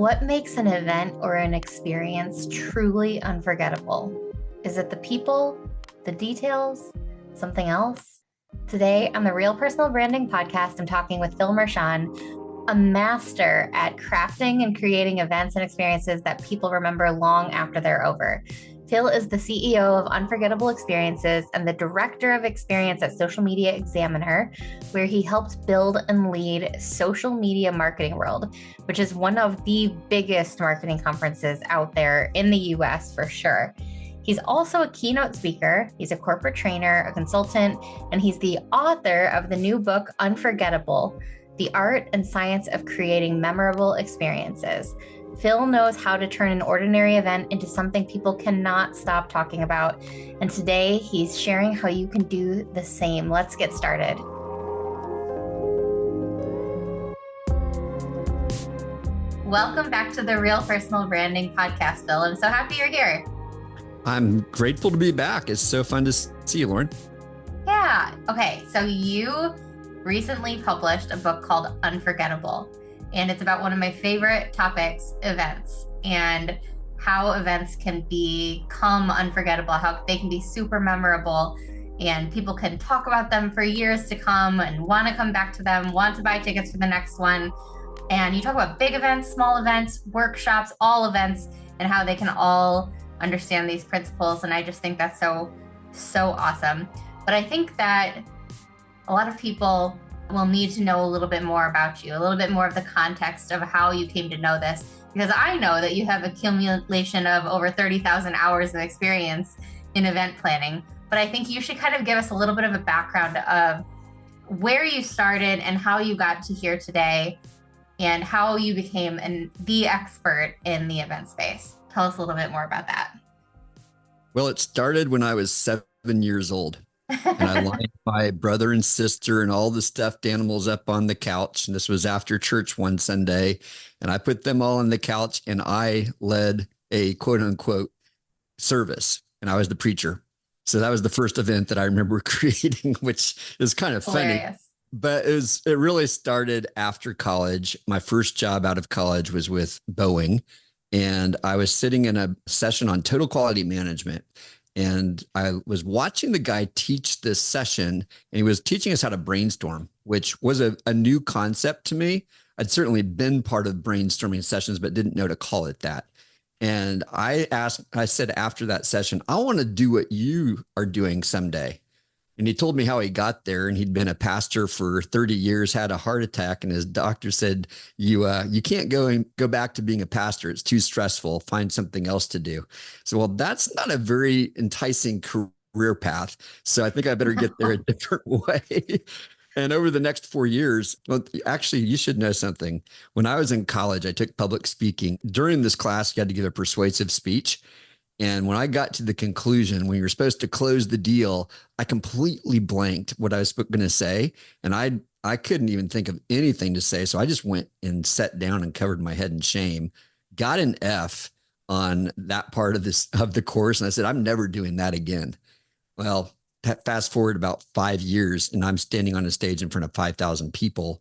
What makes an event or an experience truly unforgettable? Is it the people, the details, something else? Today on the Real Personal Branding podcast, I'm talking with Phil Mershon, a master at crafting and creating events and experiences that people remember long after they're over. Phil is the CEO of Unforgettable Experiences and the Director of Experience at Social Media Examiner, where he helped build and lead Social Media Marketing World, which is one of the biggest marketing conferences out there in the US for sure. He's also a keynote speaker, he's a corporate trainer, a consultant, and he's the author of the new book, Unforgettable: The Art and Science of Creating Memorable Experiences. Phil knows how to turn an ordinary event into something people cannot stop talking about. And today he's sharing how you can do the same. Let's get started. Welcome back to the Real Personal Branding podcast, Phil. I'm so happy you're here. I'm grateful to be back. It's so fun to see you, Lauren. Yeah. Okay. So you recently published a book called Unforgettable. And it's about one of my favorite topics, events, and how events can become unforgettable, how they can be super memorable, and people can talk about them for years to come and want to come back to them, want to buy tickets for the next one. And you talk about big events, small events, workshops, all events, and how they can all understand these principles. And I just think that's so awesome. But I think that a lot of people will need to know a little bit more about you, a little bit more of the context of how you came to know this, because I know that you have accumulation of over 30,000 hours of experience in event planning. But I think you should kind of give us a little bit of a background of where you started and how you got to here today and how you became the expert in the event space. Tell us a little bit more about that. Well, it started when I was 7 years old. And I lined my brother and sister and all the stuffed animals up on the couch. And this was after church one Sunday. And I put them all on the couch and I led a quote unquote service. And I was the preacher. So that was the first event that I remember creating, which is kind of funny. Hilarious. But it really started after college. My first job out of college was with Boeing. And I was sitting in a session on total quality management. And I was watching the guy teach this session, and he was teaching us how to brainstorm, which was a new concept to me. I'd certainly been part of brainstorming sessions, but didn't know to call it that. And I said after that session, I want to do what you are doing someday. And he told me how he got there, and he'd been a pastor for 30 years, had a heart attack, and his doctor said, you can't go back to being a pastor. It's too stressful. Find something else to do. So, well, that's not a very enticing career path. So I think I better get there a different way. And over the next 4 years, well, actually, you should know something. When I was in college, I took public speaking. During this class, you had to give a persuasive speech. And when I got to the conclusion, when you were supposed to close the deal, I completely blanked what I was going to say. And I couldn't even think of anything to say. So I just went and sat down and covered my head in shame, got an F on that part of the course. And I said, I'm never doing that again. Well, fast forward about 5 years and I'm standing on a stage in front of 5,000 people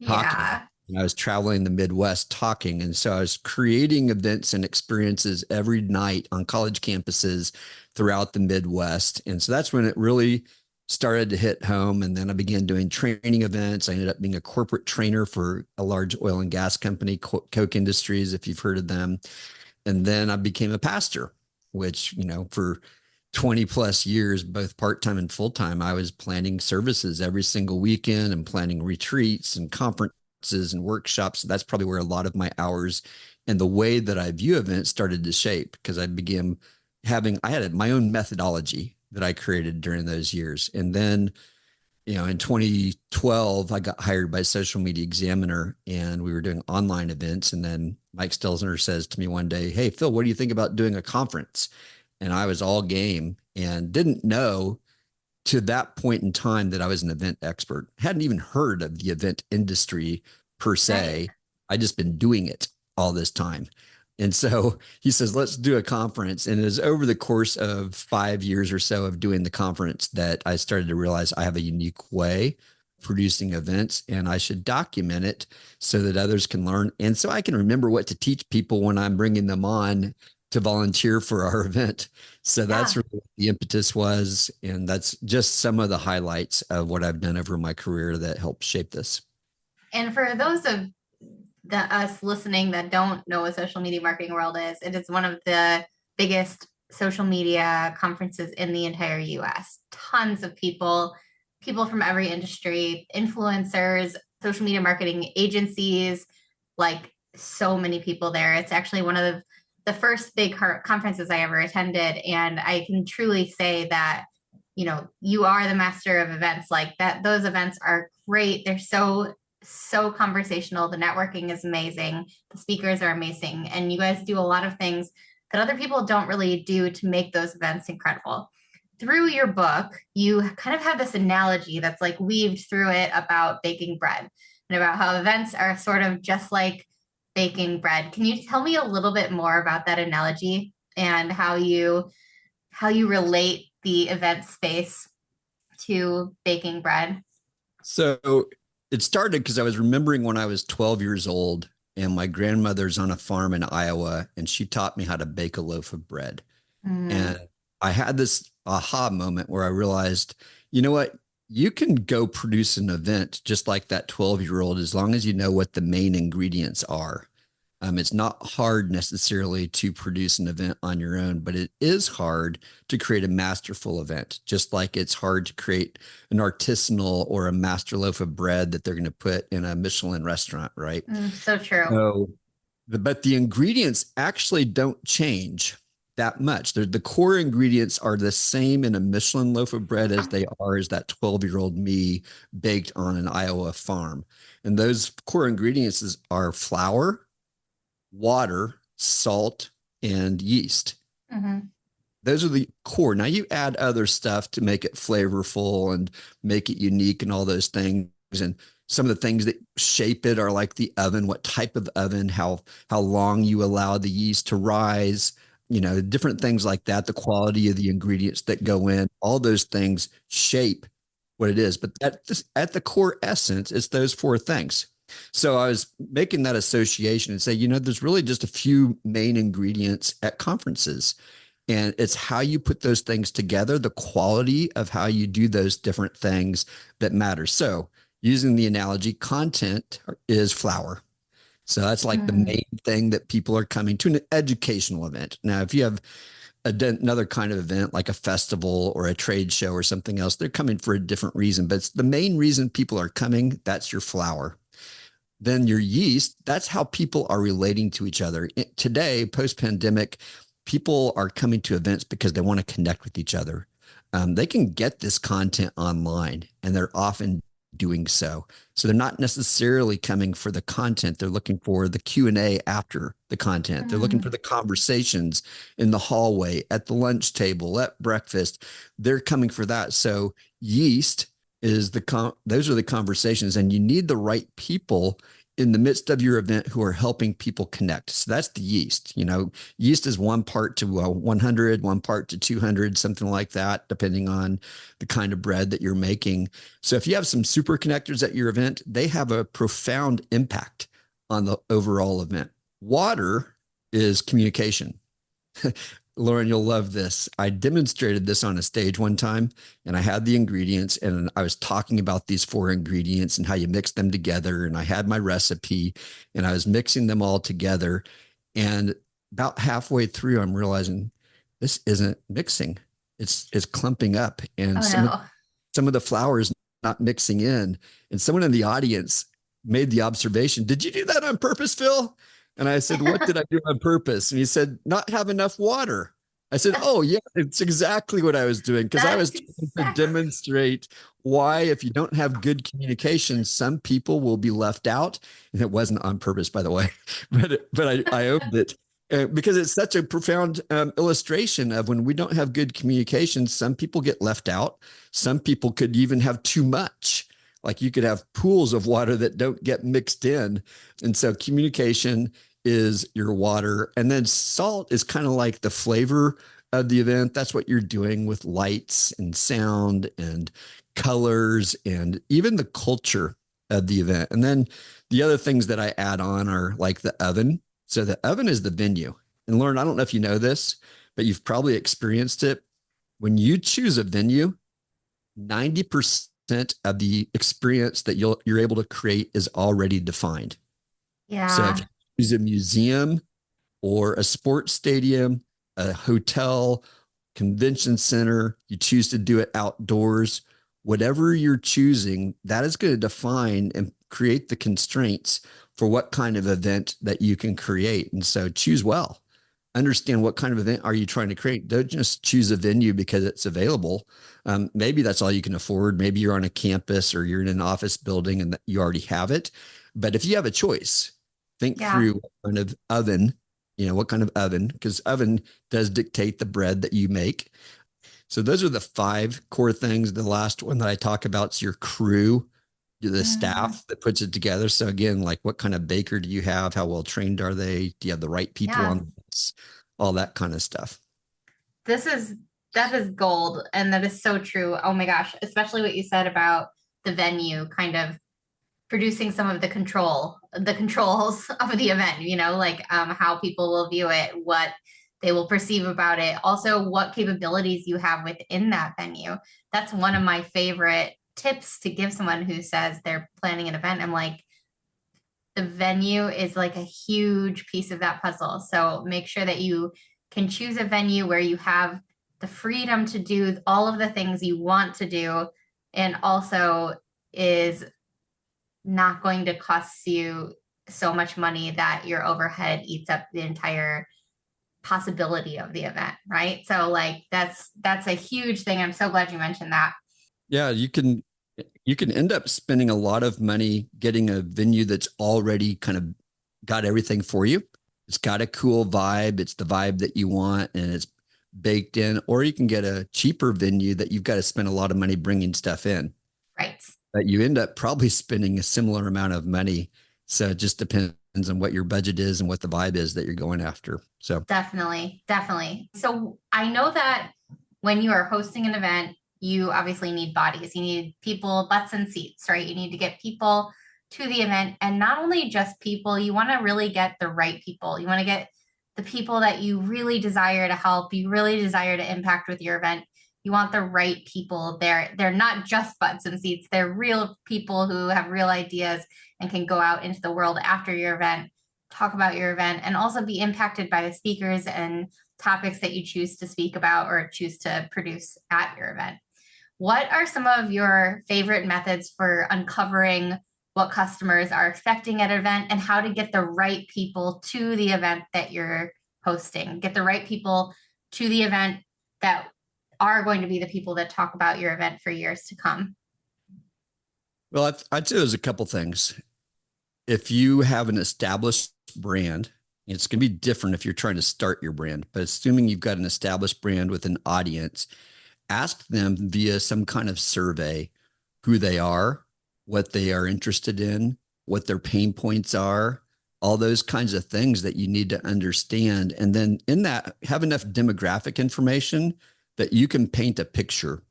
talking. Yeah. And I was traveling the Midwest talking. And so I was creating events and experiences every night on college campuses throughout the Midwest. And so that's when it really started to hit home. And then I began doing training events. I ended up being a corporate trainer for a large oil and gas company, Koch Industries, if you've heard of them. And then I became a pastor, which, for 20 plus years, both part-time and full-time, I was planning services every single weekend and planning retreats and conferences and workshops. That's probably where a lot of my hours and the way that I view events started to shape, because I began I had my own methodology that I created during those years. And then, in 2012, I got hired by Social Media Examiner and we were doing online events. And then Mike Stelzner says to me one day, "Hey, Phil, what do you think about doing a conference?" And I was all game and didn't know to that point in time that I was an event expert. Hadn't even heard of the event industry per se. Right. I just been doing it all this time. And so he says, let's do a conference. And it was over the course of 5 years or so of doing the conference that I started to realize I have a unique way producing events, and I should document it so that others can learn. And so I can remember what to teach people when I'm bringing them on to volunteer for our event. So that's Yeah. really what the impetus was. And that's just some of the highlights of what I've done over my career that helped shape this. And for those of us listening that don't know what social media marketing world is, it is one of the biggest social media conferences in the entire US. Tons of people from every industry, influencers, social media marketing agencies, like so many people there. It's actually one of the first big conferences I ever attended. And I can truly say that, you are the master of events like that. Those events are great. They're so conversational. The networking is amazing. The speakers are amazing. And you guys do a lot of things that other people don't really do to make those events incredible. Through your book, you kind of have this analogy that's like weaved through it about baking bread and about how events are sort of just like baking bread. Can you tell me a little bit more about that analogy and how you relate the event space to baking bread? So it started because I was remembering when I was 12 years old and my grandmother's on a farm in Iowa, and she taught me how to bake a loaf of bread. Mm, And I had this aha moment where I realized, you know what? You can go produce an event just like that 12-year-old as long as you know what the main ingredients are. It's not hard necessarily to produce an event on your own, but it is hard to create a masterful event, just like it's hard to create an artisanal or a master loaf of bread that they're going to put in a Michelin restaurant, right? so true. So, but the ingredients actually don't change that much. The core ingredients are the same in a Michelin loaf of bread as they are as that 12-year-old me baked on an Iowa farm. And those core ingredients are flour, water, salt, and yeast. Mm-hmm. Those are the core. Now you add other stuff to make it flavorful and make it unique and all those things. And some of the things that shape it are like the oven, what type of oven, how long you allow the yeast to rise, different things like that, the quality of the ingredients that go in, all those things shape what it is. But at the core essence, it's those four things. So I was making that association and say, there's really just a few main ingredients at conferences. And it's how you put those things together, the quality of how you do those different things that matters. So using the analogy, content is flour. So that's like the Mm, main thing that people are coming to an educational event. Now, if you have another kind of event like a festival or a trade show or something else, they're coming for a different reason. But it's the main reason people are coming, that's your flour. Then your yeast, that's how people are relating to each other. Today, post pandemic, people are coming to events because they want to connect with each other. They can get this content online, and they're often doing so. So they're not necessarily coming for the content. They're looking for the Q&A after the content. They're looking for mm, the conversations in the hallway, at the lunch table, at breakfast. They're coming for that. So yeast is those are the conversations, and you need the right people in the midst of your event who are helping people connect. So that's the yeast. Yeast is 1 part to 100, 1 part to 200, something like that, depending on the kind of bread that you're making. So if you have some super connectors at your event, they have a profound impact on the overall event. Water is communication. Lauren, you'll love this. I demonstrated this on a stage one time, and I had the ingredients, and I was talking about these four ingredients and how you mix them together. And I had my recipe, and I was mixing them all together. And about halfway through, I'm realizing this isn't mixing. It's clumping up, and oh some of no. some of the flour is not mixing in. And someone in the audience made the observation, "Did you do that on purpose, Phil?" And I said, "What did I do on purpose?" And he said, "Not have enough water." I said, "Oh, yeah, it's exactly what I was doing." Because I That's was trying to exactly. demonstrate why, if you don't have good communication, some people will be left out. And it wasn't on purpose, by the way, but I owned it. Because it's such a profound illustration of when we don't have good communication, some people get left out. Some people could even have too much. Like you could have pools of water that don't get mixed in. And so communication is your water. And then salt is kind of like the flavor of the event. That's what you're doing with lights and sound and colors and even the culture of the event. And then the other things that I add on are like the oven. So the oven is the venue. And Lauren, I don't know if you know this, but you've probably experienced it. When you choose a venue, 90% of the experience that you're able to create is already defined. So if Yeah. you choose a museum or a sports stadium, a hotel, convention center, you choose to do it outdoors, whatever you're choosing, that is going to define and create the constraints for what kind of event that you can create. And so choose well. Understand what kind of event are you trying to create. Don't just choose a venue because it's available. Maybe that's all you can afford. Maybe you're on a campus or you're in an office building and you already have it. But if you have a choice, think Yeah. through what kind of oven, what kind of oven, because oven does dictate the bread that you make. So those are the five core things. The last one that I talk about is your crew, the Mhm. staff that puts it together. So again, like what kind of baker do you have? How well trained are they? Do you have the right people Yeah. on this? All that kind of stuff. This is that is gold, and that is so true. Oh my gosh, especially what you said about the venue kind of producing some of the controls of the event, like how people will view it, what they will perceive about it, also what capabilities you have within that venue. That's one of my favorite tips to give someone who says they're planning an event. I'm like, the venue is like a huge piece of that puzzle. So make sure that you can choose a venue where you have the freedom to do all of the things you want to do, and also is not going to cost you so much money that your overhead eats up the entire possibility of the event, right? So like that's a huge thing. I'm so glad you mentioned that. Yeah, you can end up spending a lot of money getting a venue that's already kind of got everything for you. It's got a cool vibe. It's the vibe that you want and it's baked in. Or you can get a cheaper venue that you've got to spend a lot of money bringing stuff in. Right. But you end up probably spending a similar amount of money. So it just depends on what your budget is and what the vibe is that you're going after. So Definitely, definitely. So I know that when you are hosting an event, you obviously need bodies. You need people, butts and seats, right? You need to get people to the event, and not only just people, you want to really get the right people. You want to get the people that you really desire to help, you really desire to impact with your event. You want the right people there. They're not just butts and seats. They're real people who have real ideas and can go out into the world after your event, talk about your event, and also be impacted by the speakers and topics that you choose to speak about or choose to produce at your event. What are some of your favorite methods for uncovering what customers are expecting at an event and how to get the right people to the event that you're hosting? Get the right people to the event that are going to be the people that talk about your event for years to come. well, I'd say there's a couple things. If you have an established brand, it's going to be different if you're trying to start your brand, but assuming you've got an established brand with an audience, ask them via some kind of survey who they are, what they are interested in, what their pain points are, all those kinds of things that you need to understand. And then in that, have enough demographic information that you can paint a picture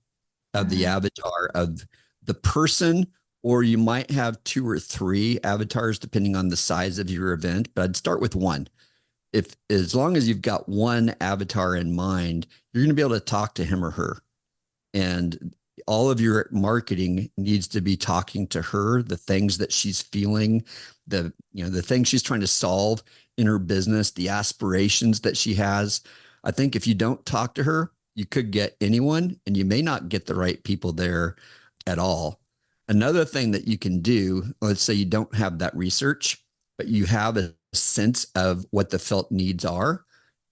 of the Mhm. avatar of the person, or you might have two or three avatars depending on the size of your event. But I'd start with one. If as long as you've got one avatar in mind, you're going to be able to talk to him or her. And all of your marketing needs to be talking to her, the things that she's feeling, the things she's trying to solve in her business, the aspirations that she has. I think if you don't talk to her, you could get anyone and you may not get the right people there at all. Another thing that you can do, let's say you don't have that research, but you have a sense of what the felt needs are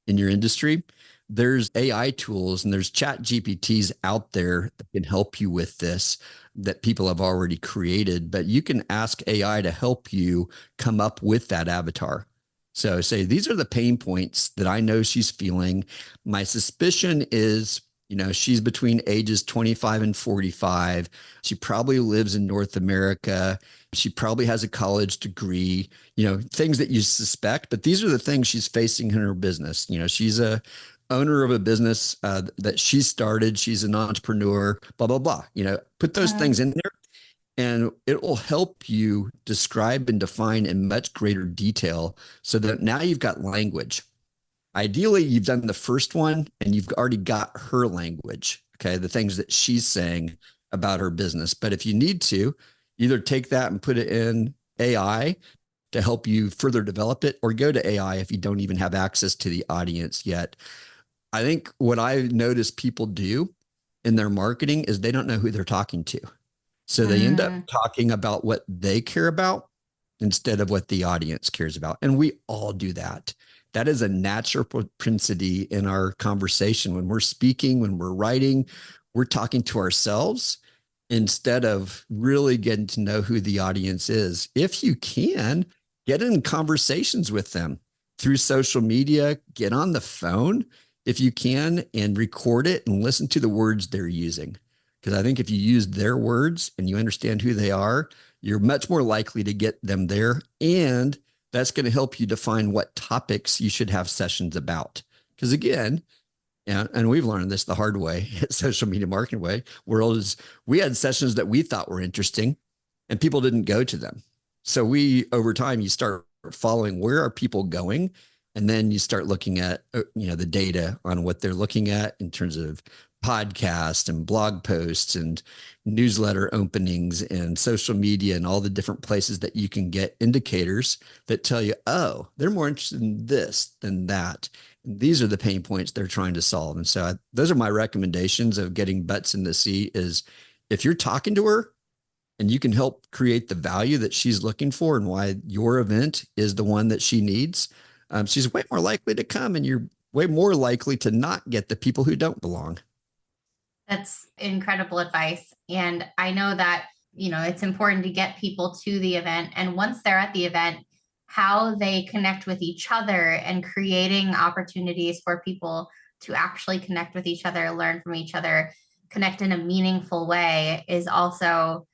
in your industry. There's AI tools and there's chat GPTs out there that can help you with this that people have already created, but you can ask AI to help you come up with that avatar. So say, these are the pain points that I know she's feeling. My suspicion is, she's between ages 25 and 45. She probably lives in North America. She probably has a college degree, things that you suspect, but these are the things she's facing in her business. She's a owner of a business that she started. She's an entrepreneur, blah, blah, blah. Put those Mhm. things in there and it will help you describe and define in much greater detail so that now you've got language. Ideally, you've done the first one and you've already got her language, okay, the things that she's saying about her business. But if you need to, either take that and put it in AI to help you further develop it, or go to AI if you don't even have access to the audience yet. I think what I notice people do in their marketing is they don't know who they're talking to. So they end up Mm, talking about what they care about instead of what the audience cares about. And we all do that. That is a natural propensity in our conversation. When we're speaking, when we're writing, we're talking to ourselves instead of really getting to know who the audience is. If you can, get in conversations with them through social media, get on the phone if you can, and record it and listen to the words they're using. Because I think if you use their words and you understand who they are, you're much more likely to get them there. And that's going to help you define what topics you should have sessions about. Because again, and we've learned this the hard way at social media marketing way world is we had sessions that we thought were interesting and people didn't go to them. So over time, you start following where are people going, and then you start looking at the data on what they're looking at in terms of podcasts and blog posts and newsletter openings and social media and all the different places that you can get indicators that tell you, oh, they're more interested in this than that. And these are the pain points they're trying to solve. And so those are my recommendations of getting butts in the seat is if you're talking to her and you can help create the value that she's looking for and why your event is the one that she needs, she's way more likely to come, and you're way more likely to not get the people who don't belong. that's incredible advice. And I know that, it's important to get people to the event. And once they're at the event, how they connect with each other and creating opportunities for people to actually connect with each other, learn from each other, connect in a meaningful way is also,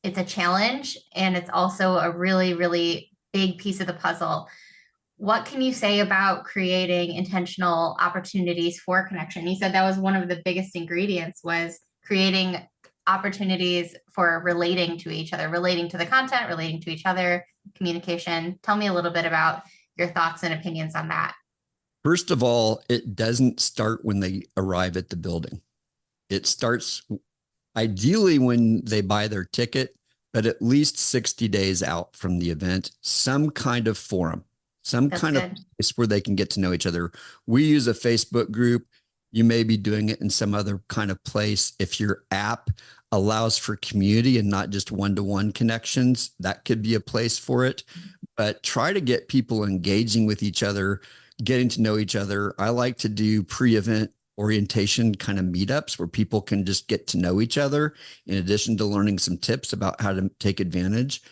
it's a challenge. And it's also a really, really big piece of the puzzle. What can you say about creating intentional opportunities for connection? You said that was one of the biggest ingredients was creating opportunities for relating to each other, relating to the content, relating to each other, communication. Tell me a little bit about your thoughts and opinions on that. First of all, it doesn't start when they arrive at the building. It starts ideally when they buy their ticket, but at least 60 days out from the event, some kind of forum, some That's kind of good. place where they can get to know each other. We use a Facebook group. You may be doing it in some other kind of place. If your app allows for community and not just one-to-one connections, that could be a place for it. But try to get people engaging with each other, getting to know each other. I like to do pre-event orientation kind of meetups where people can just get to know each other in addition to learning some tips about how to take advantage.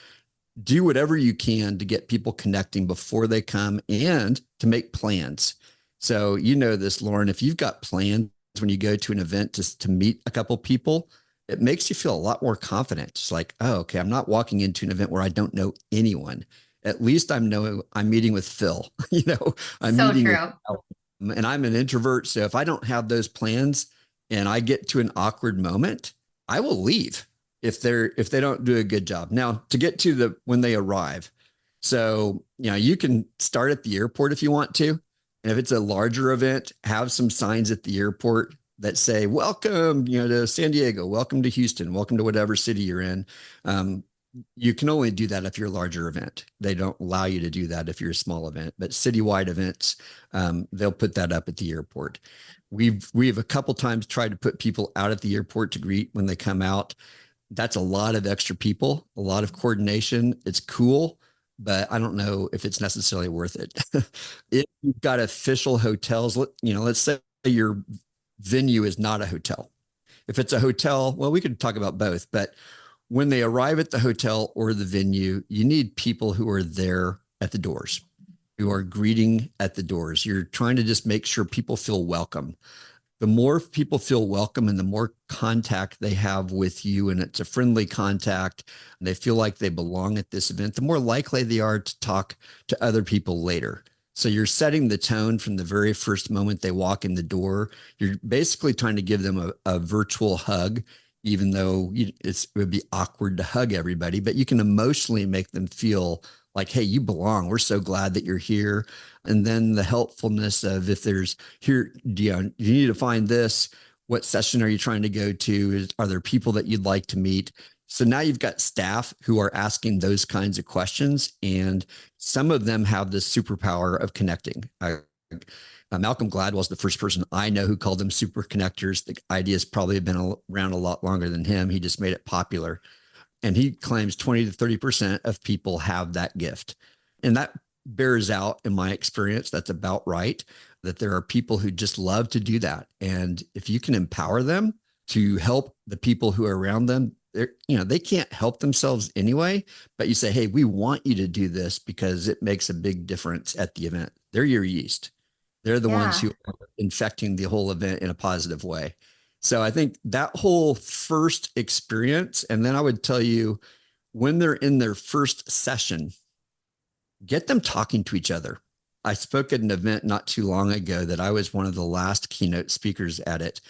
Do whatever you can to get people connecting before they come and to make plans. So, this, Lauren, if you've got plans when you go to an event to meet a couple people, it makes you feel a lot more confident. It's like, oh, okay, I'm not walking into an event where I don't know anyone. At least I'm meeting with Phil, I'm So meeting with, true. and I'm an introvert. So if I don't have those plans and I get to an awkward moment, I will leave if they don't do a good job. Now, to get to when they arrive. So, you can start at the airport if you want to. And if it's a larger event, have some signs at the airport that say, welcome, to San Diego, welcome to Houston, welcome to whatever city you're in. You can only do that if you're a larger event. They don't allow you to do that if you're a small event, but citywide events, they'll put that up at the airport. We've a couple times tried to put people out at the airport to greet when they come out. That's a lot of extra people, a lot of coordination. It's cool, but I don't know if it's necessarily worth it. If you've got official hotels, let's say your venue is not a hotel. If it's a hotel, well, we could talk about both, but when they arrive at the hotel or the venue, you need people who are there at the doors, who are greeting at the doors. You're trying to just make sure people feel welcome. The more people feel welcome and the more contact they have with you, and it's a friendly contact, and they feel like they belong at this event, the more likely they are to talk to other people later. So you're setting the tone from the very first moment they walk in the door. You're basically trying to give them a virtual hug, even though it would be awkward to hug everybody, but you can emotionally make them feel like, hey, you belong. We're so glad that you're here. And then the helpfulness of if there's here, you need to find this. What session are you trying to go to? Are there people that you'd like to meet? So now you've got staff who are asking those kinds of questions, and some of them have this superpower of connecting. Malcolm Gladwell is the first person I know who called them super connectors. The idea has probably been around a lot longer than him. He just made it popular. And he claims 20 to 30% of people have that gift. And that bears out in my experience. That's about right, that there are people who just love to do that. And if you can empower them to help the people who are around them, they can't help themselves anyway, but you say, hey, we want you to do this because it makes a big difference at the event. They're your yeast. They're the ones Yeah. who are infecting the whole event in a positive way. So I think that whole first experience, and then I would tell you when they're in their first session, get them talking to each other. I spoke at an event not too long ago that I was one of the last keynote speakers at it.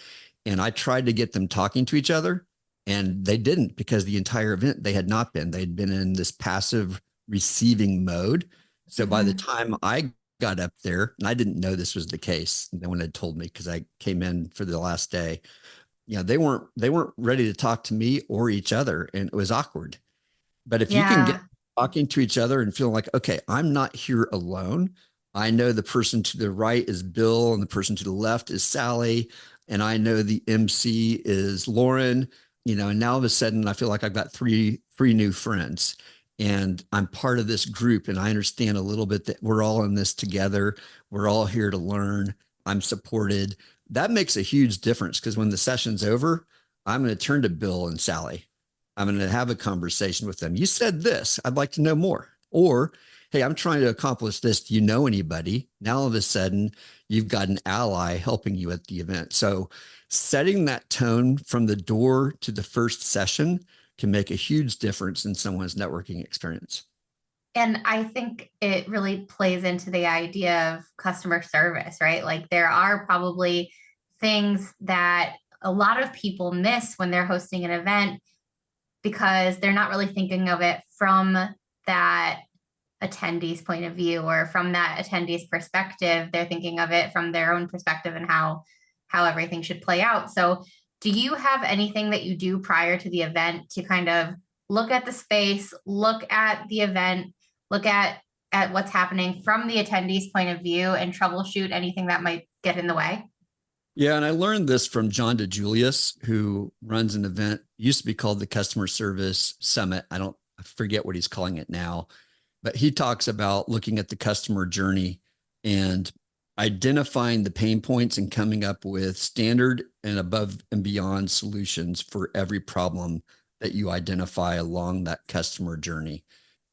And I tried to get them talking to each other, and they didn't, because the entire event they had not been. They'd been in this passive receiving mode. So by the Mhm. time I got up there, and I didn't know this was the case, no one had told me because I came in for the last day. They weren't ready to talk to me or each other, and it was awkward. But if you can get Yeah. talking to each other and feeling like, okay, I'm not here alone. I know the person to the right is Bill and the person to the left is Sally. And I know the MC is Lauren, and now all of a sudden I feel like I've got three new friends, and I'm part of this group. And I understand a little bit that we're all in this together. We're all here to learn. I'm supported. That makes a huge difference, because when the session's over, I'm going to turn to Bill and Sally. I'm going to have a conversation with them. You said this. I'd like to know more. Or, hey, I'm trying to accomplish this. Do you know anybody? Now, all of a sudden, you've got an ally helping you at the event. So, setting that tone from the door to the first session can make a huge difference in someone's networking experience. And I think it really plays into the idea of customer service, right? Like there are probably things that a lot of people miss when they're hosting an event because they're not really thinking of it from that attendee's point of view or from that attendee's perspective. They're thinking of it from their own perspective and how everything should play out. So, do you have anything that you do prior to the event to kind of look at the space, look at the event, look at what's happening from the attendee's point of view and troubleshoot anything that might get in the way? Yeah, and I learned this from John DeJulius, who runs an event, used to be called the Customer Service Summit. I forget what he's calling it now, but he talks about looking at the customer journey and identifying the pain points and coming up with standard and above and beyond solutions for every problem that you identify along that customer journey.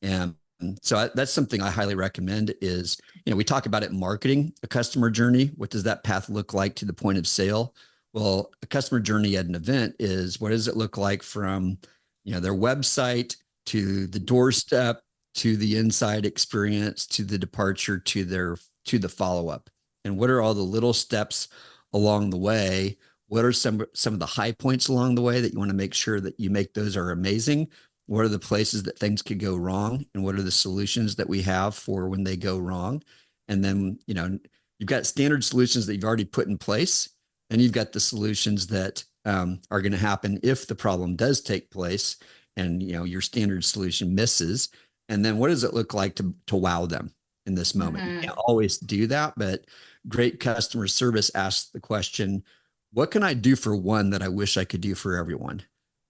And so that's something I highly recommend is, we talk about it in marketing, a customer journey. What does that path look like to the point of sale? Well, a customer journey at an event is, what does it look like from, their website to the doorstep, to the inside experience, to the departure, to the follow-up? And what are all the little steps along the way? What are some of the high points along the way that you want to make sure that you make those are amazing? What are the places that things could go wrong? And what are the solutions that we have for when they go wrong? And then, you've got standard solutions that you've already put in place, and you've got the solutions that are going to happen if the problem does take place and, your standard solution misses. And then what does it look like to wow them in this moment? You Mm-hmm. can't always do that, but great customer service asks the question, what can I do for one that I wish I could do for everyone?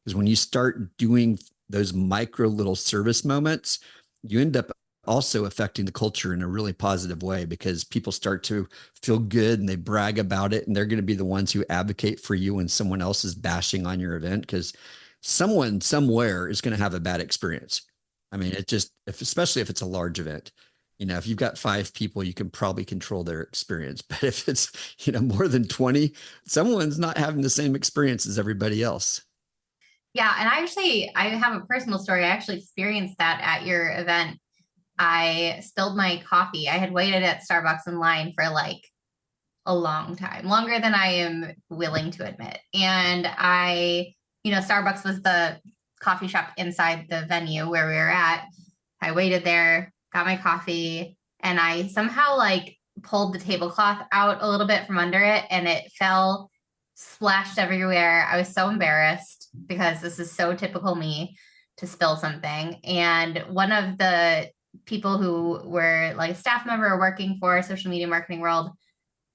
Because when you start doing those micro little service moments, you end up also affecting the culture in a really positive way, because people start to feel good and they brag about it. And they're going to be the ones who advocate for you when someone else is bashing on your event, because someone somewhere is going to have a bad experience. I mean, especially if it's a large event, if you've got 5 people, you can probably control their experience. But if it's, more than 20, someone's not having the same experience as everybody else. Yeah, and I have a personal story. I actually experienced that at your event. I spilled my coffee. I had waited at Starbucks in line for like a long time, longer than I am willing to admit. And Starbucks was the coffee shop inside the venue where we were at. I waited there, got my coffee, and I somehow like pulled the tablecloth out a little bit from under it and it fell, splashed everywhere. I was so embarrassed because this is so typical me to spill something. And one of the people who were like a staff member or working for social media marketing world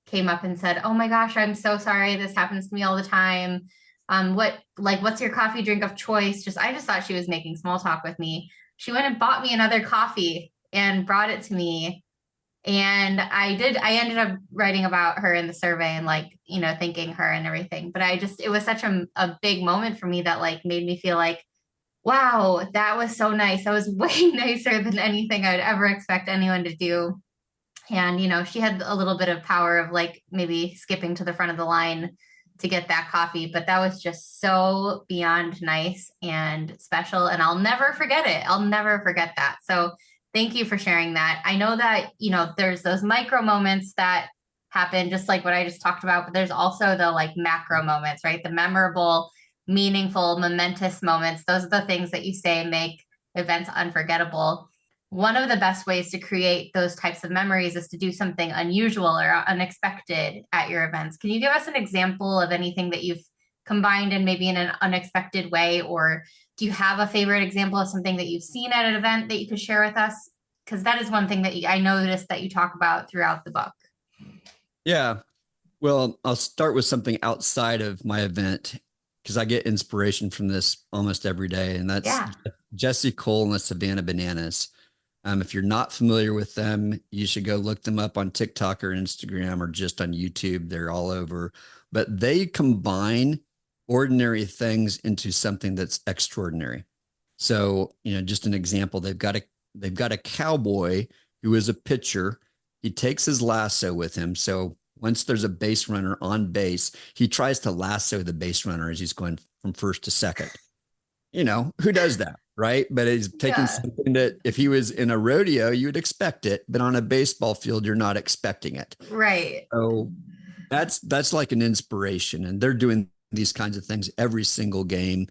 came up and said, "Oh my gosh, I'm so sorry. This happens to me all the time. What's your coffee drink of choice?" I just thought she was making small talk with me. She went and bought me another coffee and brought it to me. And I ended up writing about her in the survey and thanking her and everything. But it was such a big moment for me that like made me feel like, wow, that was so nice. That was way nicer than anything I'd ever expect anyone to do. And, she had a little bit of power of like maybe skipping to the front of the line to get that coffee, but that was just so beyond nice and special. And I'll never forget it. I'll never forget that. So thank you for sharing that. I know that, there's those micro moments that happen, just like what I just talked about, but there's also the like macro moments, right? The memorable, meaningful, momentous moments. Those are the things that you say make events unforgettable. One of the best ways to create those types of memories is to do something unusual or unexpected at your events. Can you give us an example of anything that you've combined and maybe in an unexpected way? Or do you have a favorite example of something that you've seen at an event that you could share with us? Because that is one thing that I noticed that you talk about throughout the book. Yeah. Well, I'll start with something outside of my event because I get inspiration from this almost every day. And that's Yeah. Jesse Cole and the Savannah Bananas. If you're not familiar with them, you should go look them up on TikTok or Instagram or just on YouTube. They're all over. But they combine ordinary things into something that's extraordinary. So, just an example, they've got a cowboy who is a pitcher. He takes his lasso with him. So once there's a base runner on base, he tries to lasso the base runner as he's going from first to second. Who does that, right? But he's taking Yeah. something that if he was in a rodeo, you would expect it, but on a baseball field, you're not expecting it. Right. So that's like an inspiration. And they're doing these kinds of things every single game,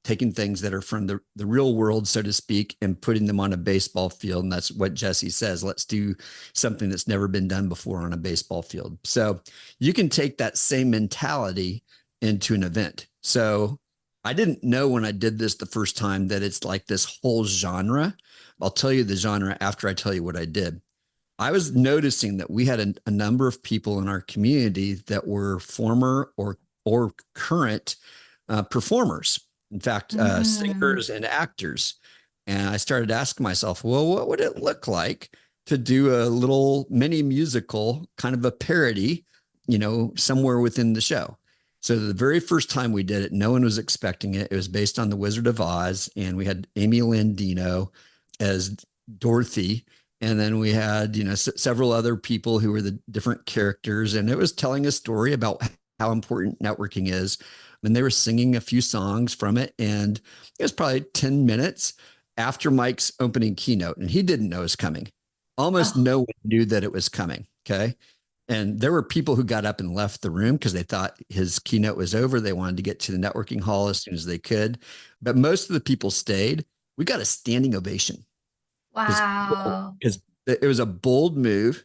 taking things that are from the real world, so to speak, and putting them on a baseball field. And that's what Jesse says. Let's do something that's never been done before on a baseball field. So you can take that same mentality into an event. So I didn't know when I did this the first time that it's like this whole genre. I'll tell you the genre after I tell you what I did. I was noticing that we had a number of people in our community that were former or current performers. In fact, Mm. singers and actors. And I started asking myself, well, what would it look like to do a little mini musical, kind of a parody, somewhere within the show? So the very first time we did it, no one was expecting it. It was based on The Wizard of Oz, and we had Amy Landino as Dorothy, and then we had several other people who were the different characters, and it was telling a story about how important networking is. And they were singing a few songs from it, and it was probably 10 minutes after Mike's opening keynote, and he didn't know it was coming. Almost Oh, no one knew that it was coming. Okay. And there were people who got up and left the room because they thought his keynote was over. They wanted to get to the networking hall as soon as they could. But most of the people stayed. We got a standing ovation because wow. because it was a bold move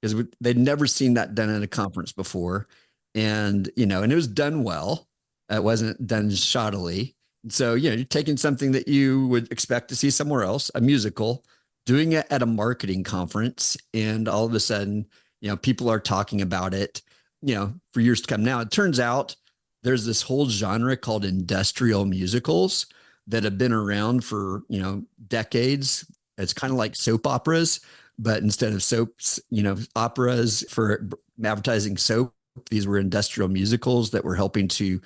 because they'd never seen that done at a conference before, and and it was done well. It wasn't done shoddily. So you're taking something that you would expect to see somewhere else, a musical, doing it at a marketing conference, and all of a sudden, people are talking about it, for years to come. Now it turns out there's this whole genre called industrial musicals that have been around for decades. It's kind of like soap operas, but instead of soaps, operas for advertising soap, these were industrial musicals that were helping to,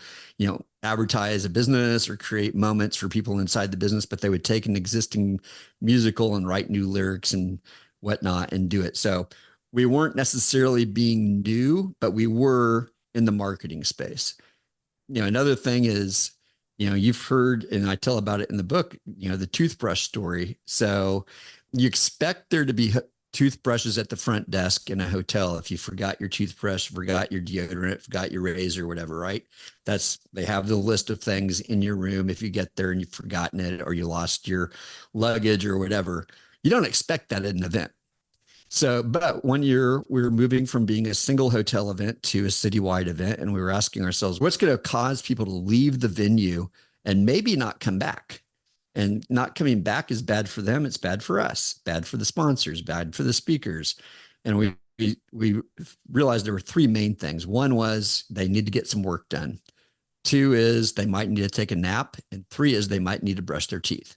advertise a business or create moments for people inside the business, but they would take an existing musical and write new lyrics and whatnot and do it. So we weren't necessarily being new, but we were in the marketing space. Another thing is, You've heard, and I tell about it in the book, the toothbrush story. So you expect there to be toothbrushes at the front desk in a hotel. If you forgot your toothbrush, forgot your deodorant, forgot your razor, whatever, right? They have the list of things in your room. If you get there and you've forgotten it or you lost your luggage or whatever, you don't expect that at an event. So, but one year we were moving from being a single hotel event to a citywide event, and we were asking ourselves, what's going to cause people to leave the venue and maybe not come back? And not coming back is bad for them. It's bad for us, bad for the sponsors, bad for the speakers. And we realized there were three main things. One was they need to get some work done. Two is they might need to take a nap. And three is they might need to brush their teeth.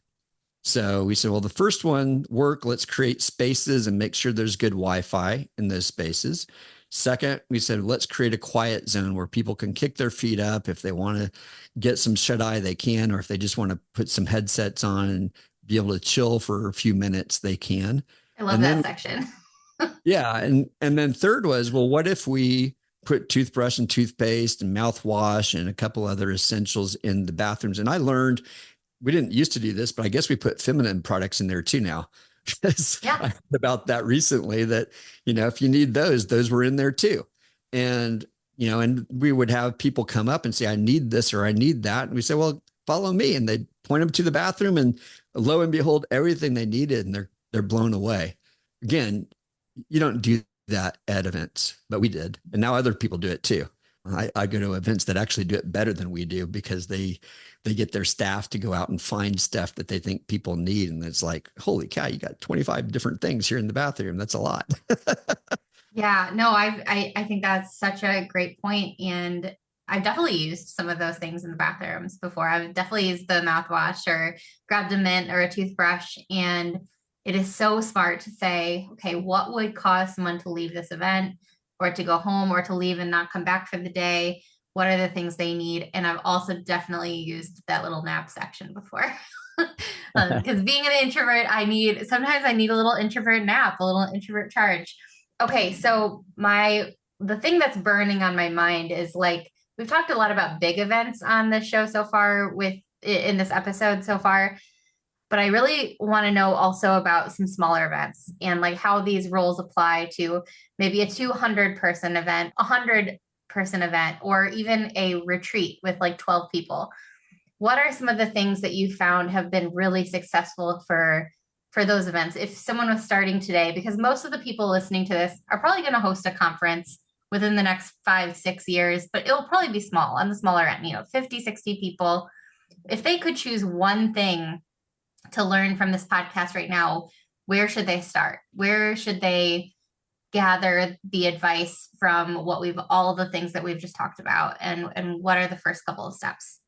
So we said, well, the first one, work, let's create spaces and make sure there's good Wi-Fi in those spaces. Second, we said, let's create a quiet zone where people can kick their feet up. If they want to get some shut eye, they can, or if they just want to put some headsets on and be able to chill for a few minutes, they can. I love that section. Yeah. And then third was, well, what if we put toothbrush and toothpaste and mouthwash and a couple other essentials in the bathrooms? And I learned we didn't used to do this, but I guess we put feminine products in there too now. Yeah. I heard about that recently that, if you need those were in there too. And, and we would have people come up and say, I need this or I need that. And we say, well, follow me. And they'd point them to the bathroom and lo and behold, everything they needed. And they're blown away. Again, you don't do that at events, but we did. And now other people do it too. I go to events that actually do it better than we do because they get their staff to go out and find stuff that they think people need. And it's like, holy cow, you got 25 different things here in the bathroom. That's a lot. Yeah, no, I think that's such a great point. And I've definitely used some of those things in the bathrooms before. I've definitely used the mouthwash or grabbed a mint or a toothbrush. And it is so smart to say, okay, what would cause someone to leave this event or to go home or to leave and not come back for the day? What are the things they need? And I've also definitely used that little nap section before. Because being an introvert, sometimes I need a little introvert nap, a little introvert charge. Okay, so the thing that's burning on my mind is like, we've talked a lot about big events on this show so far in this episode so far, but I really want to know also about some smaller events and like how these roles apply to maybe a 200 person event, 100 person event, or even a retreat with like 12 people. What are some of the things that you found have been really successful for those events? If someone was starting today, because most of the people listening to this are probably going to host a conference within the next 5-6 years, but it'll probably be small on the smaller end, 50, 60 people. If they could choose one thing to learn from this podcast right now, where should they start? Where should they gather the advice from all the things that we've just talked about? And what are the first couple of steps?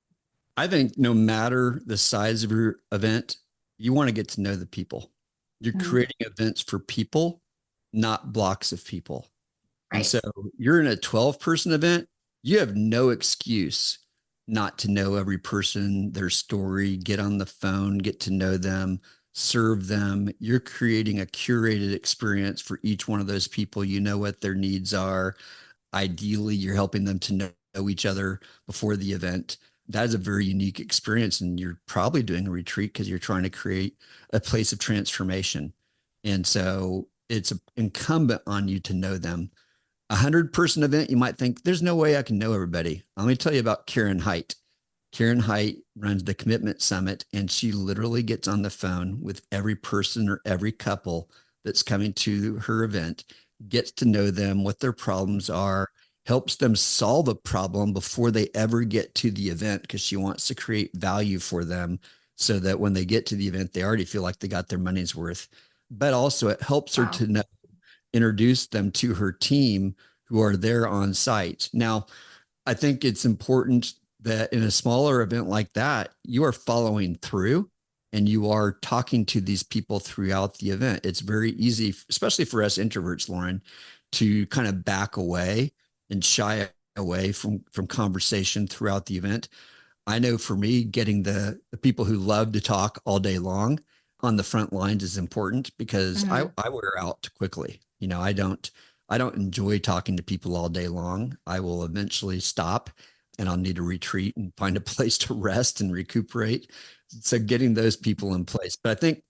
I think no matter the size of your event, you want to get to know the people. You're creating events for people, not blocks of people. Right. And so you're in a 12-person event, you have no excuse not to know every person, their story, get on the phone, get to know them, serve them. You're creating a curated experience for each one of those people. You know what their needs are. Ideally, you're helping them to know each other before the event. That is a very unique experience. And you're probably doing a retreat because you're trying to create a place of transformation. And so it's incumbent on you to know them. 100-person event, you might think there's no way I can know everybody. Let me tell you about Karen Haidt. Karen Haidt runs the Commitment Summit, and she literally gets on the phone with every person or every couple that's coming to her event, gets to know them, what their problems are, helps them solve a problem before they ever get to the event, because she wants to create value for them so that when they get to the event, they already feel like they got their money's worth. But also it helps her to introduce them to her team who are there on site. Now, I think it's important that in a smaller event like that, you are following through and you are talking to these people throughout the event. It's very easy, especially for us introverts, Lauren, to kind of back away and shy away from conversation throughout the event. I know for me, getting the people who love to talk all day long on the front lines is important, because I wear out quickly. I don't enjoy talking to people all day long. I will eventually stop. and I'll need to retreat and find a place to rest and recuperate. So getting those people in place. But I think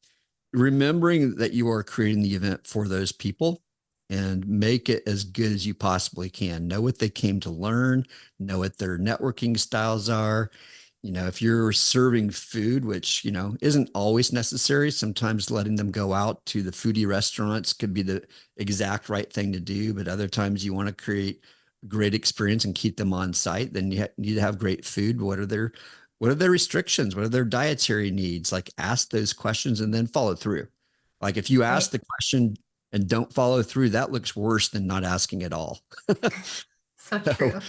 remembering that you are creating the event for those people and make it as good as you possibly can. Know what they came to learn, know what their networking styles are. If you're serving food, which, isn't always necessary, sometimes letting them go out to the foodie restaurants could be the exact right thing to do. But other times you want to create a great experience and keep them on site. Then you need to have great food. What are their restrictions? What are their dietary needs? Like ask those questions and then follow through. Like if you ask Right. the question and don't follow through, that looks worse than not asking at all. So So, true.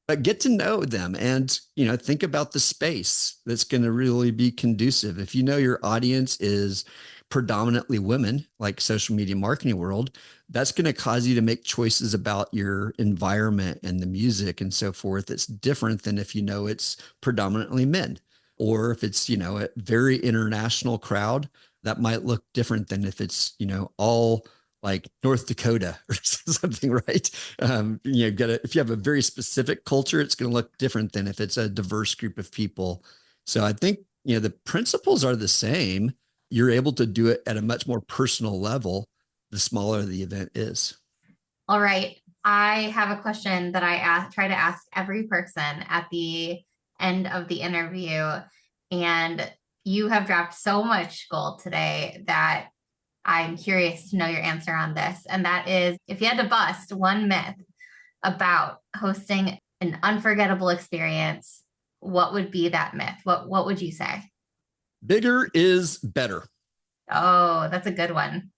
but get to know them and, think about the space that's going to really be conducive. If you know your audience is predominantly women, like social media marketing world, that's going to cause you to make choices about your environment and the music and so forth. It's different than if it's predominantly men, or if it's, a very international crowd, that might look different than if it's, all like North Dakota or something, right? If you have a very specific culture, it's going to look different than if it's a diverse group of people. So I think, the principles are the same. You're able to do it at a much more personal level, the smaller the event is. All right. I have a question that try to ask every person at the end of the interview. And you have dropped so much gold today that I'm curious to know your answer on this. And that is, if you had to bust one myth about hosting an unforgettable experience, what would be that myth? What would you say? Bigger is better. Oh, that's a good one.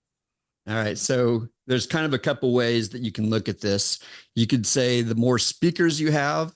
All right. So there's kind of a couple ways that you can look at this. You could say the more speakers you have,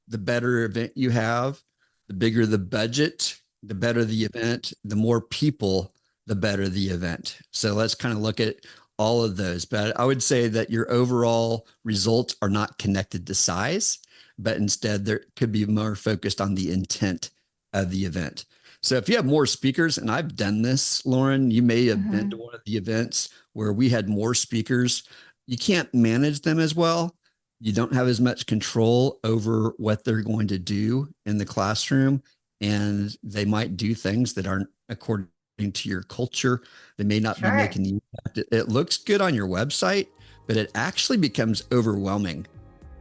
the better event you have, the bigger the budget, the better the event, the more people, the better the event. So let's kind of look at all of those. But I would say that your overall results are not connected to size, but instead there could be more focused on the intent of the event. So if you have more speakers, and I've done this, Lauren, you may have been to one of the events where we had more speakers. You can't manage them as well. You don't have as much control over what they're going to do in the classroom. And they might do things that aren't according to your culture. They may not be making the impact. It looks good on your website, but it actually becomes overwhelming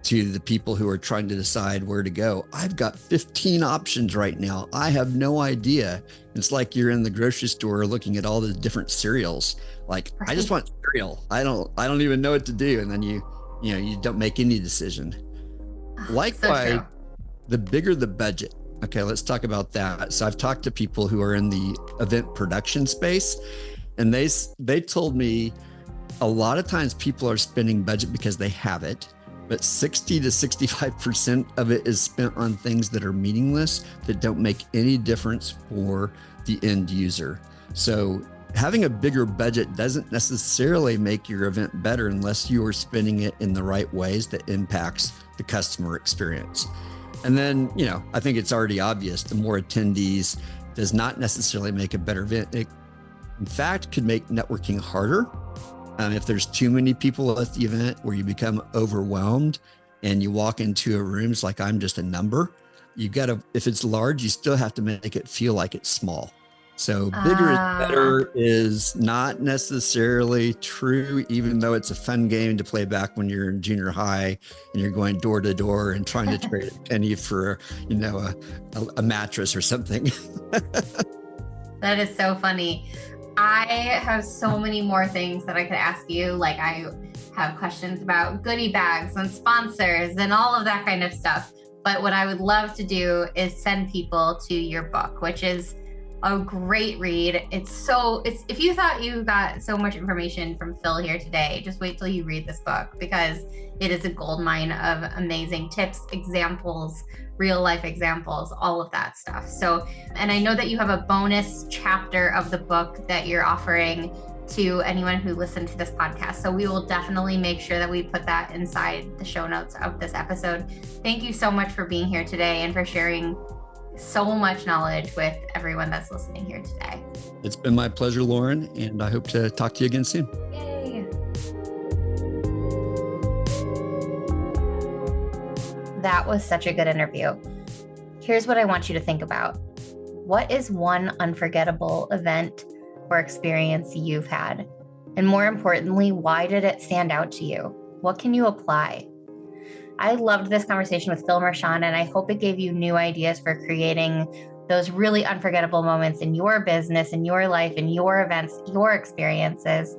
to the people who are trying to decide where to go. I've got 15 options right now. I have no idea. It's like you're in the grocery store looking at all the different cereals. Like, right. I just want cereal. I don't even know what to do. And then you don't make any decision. Likewise, the bigger the budget. Okay, let's talk about that. So I've talked to people who are in the event production space, and they told me a lot of times people are spending budget because they have it, but 60 to 65% of it is spent on things that are meaningless, that don't make any difference for the end user. So having a bigger budget doesn't necessarily make your event better unless you are spending it in the right ways that impacts the customer experience. And then, I think it's already obvious, the more attendees does not necessarily make a better event. It, in fact, could make networking harder. If there's too many people at the event where you become overwhelmed and you walk into a room, it's like, I'm just a number. If it's large, you still have to make it feel like it's small. So bigger is better is not necessarily true, even though it's a fun game to play back when you're in junior high and you're going door to door and trying to trade a penny for, a mattress or something. That is so funny. I have so many more things that I could ask you. Like, I have questions about goodie bags and sponsors and all of that kind of stuff. But what I would love to do is send people to your book, which is a great read. It's if you thought you got so much information from Phil here today, just wait till you read this book, because it is a goldmine of amazing tips, examples, real life examples, all of that stuff. So, and I know that you have a bonus chapter of the book that you're offering to anyone who listened to this podcast. So we will definitely make sure that we put that inside the show notes of this episode. Thank you so much for being here today and for sharing so much knowledge with everyone that's listening here today. It's been my pleasure, Lauren, and I hope to talk to you again soon. Yay. That was such a good interview. Here's what I want you to think about. What is one unforgettable event or experience you've had? And more importantly, why did it stand out to you? What can you apply? I loved this conversation with Phil Mershon, and I hope it gave you new ideas for creating those really unforgettable moments in your business, in your life, in your events, your experiences.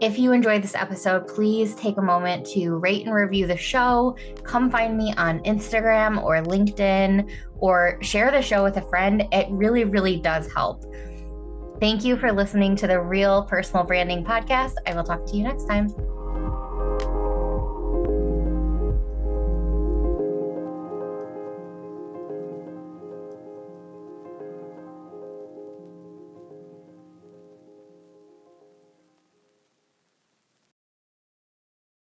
If you enjoyed this episode, please take a moment to rate and review the show. Come find me on Instagram or LinkedIn, or share the show with a friend. It really, really does help. Thank you for listening to the Real Personal Branding Podcast. I will talk to you next time.